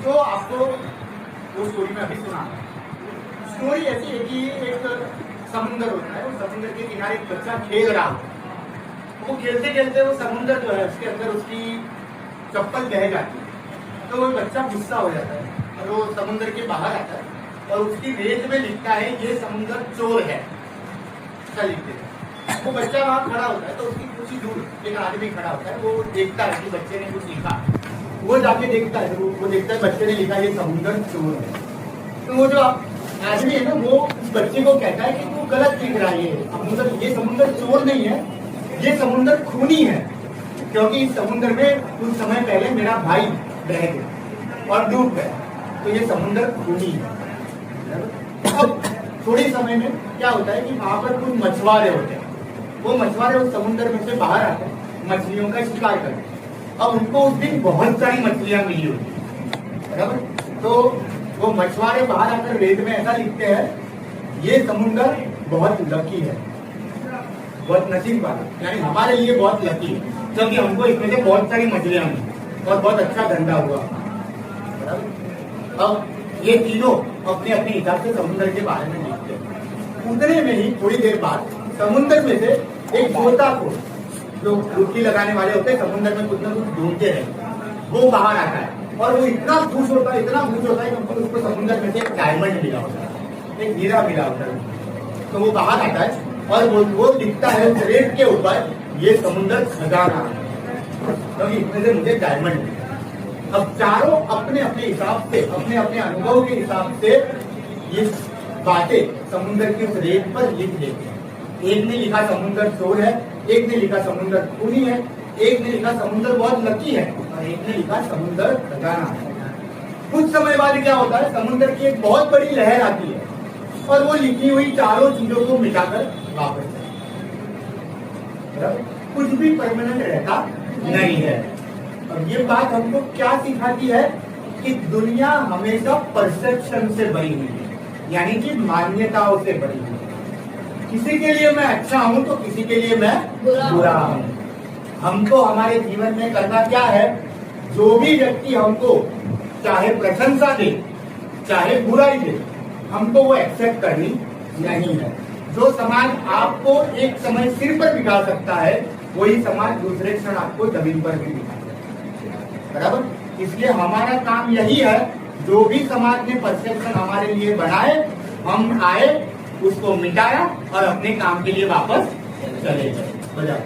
तो आपको वो स्टोरी में अभी सुना। स्टोरी ऐसी है कि एक समुंदर होता है, उस समुंदर के किनारे एक बच्चा खेल रहा है। वो खेलते खेलते वो समुंदर जो है उसके अंदर उसकी चप्पल बह जाती है, तो वो बच्चा गुस्सा हो जाता है और वो समुंदर के बाहर आता है और उसकी रेत में लिखता है ये समुंदर चोर है, ऐसा लिखते हैं। वो बच्चा वहां खड़ा होता है तो उसकी कुछ ही दूर एक आदमी खड़ा होता है, वो देखता है कि बच्चे ने कुछ लिखा। वो जाके देखता है, वो देखता है बच्चे ने लिखा ये समुंदर चोर है। तो वो जो आदमी है ना, वो उस बच्चे को कहता है कि वो गलत लिख रहा है, ये समुंदर चोर नहीं है, ये समुंदर खूनी है, क्योंकि इस समुंदर में कुछ समय पहले मेरा भाई बह गया और डूब गया, तो ये समुंदर खूनी है। अब थोड़े समय में क्या होता है कि वहां पर कुछ मछुआरे होते हैं, वो मछुआरे उस समुंदर में से बाहर आते हैं, मछलियों का शिकार करते हैं। अब उनको उस दिन बहुत सारी मछलियां मिली होती है, बराबर। तो वो मछुआरे बाहर आकर रेत में ऐसा लिखते हैं ये समुंदर बहुत लकी है, बहुत नसीब वाला, यानी हमारे लिए बहुत लकी है, क्योंकि हमको इसमें से बहुत सारी मछलियां मिली और बहुत अच्छा धंधा हुआ। अब ये तीनों अपने अपने हिसाब से समुद्र के बारे में लिखते हैं। उतने में ही थोड़ी देर बाद समुद्र में से एक गोताखोर, जो डुबकी लगाने वाले होते हैं समुद्र में कुछ ना कुछ ढूंढते हैं, वो बाहर आता है और वो इतना खुश होता है कि उसको समुद्र में से एक डायमंड मिला होता है, एक हीरा मिला होता है। तो वो बाहर आता है और वो लिखता है उस रेत के ऊपर ये समुद्र खजाना है, क्योंकि इसमें से मुझे डायमंड मिला। अब चारों अपने अपने हिसाब से, अपने अपने अनुभव के हिसाब से ये बातें समुद्र की उस रेत पर लिख देते हैं। एक ने लिखा समुद्र चोर है, एक ने लिखा समुद्र खूनी है, एक ने लिखा समुद्र बहुत लकी है और एक ने लिखा समुद्र खजाना है। कुछ समय बाद क्या होता है, समुद्र की एक बहुत बड़ी लहर आती है और वो लिखी हुई चारों चीजों को मिटाकर वापस जाती है। कुछ भी परमानेंट रहता नहीं है। अब ये बात हमको क्या सिखाती है कि दुनिया हमेशा परसेप्शन से बनी हुई है, यानी कि मान्यताओं से बनी हुई है। किसी के लिए मैं अच्छा हूं तो किसी के लिए मैं बुरा हूं। हमको हमारे जीवन में करना क्या है, जो भी व्यक्ति हमको चाहे प्रशंसा दे चाहे बुराई दे, हमको वो एक्सेप्ट करनी नहीं है। जो समाज आपको एक समय सिर पर बिठा सकता है, वही समाज दूसरे क्षण आपको जमीन पर भी बिठा सकता है, बराबर। इसलिए हमारा काम यही है, जो भी समाज ने परसेप्शन हमारे लिए बनाए, हम आए, उसको मिटाया और अपने काम के लिए वापस चले गए।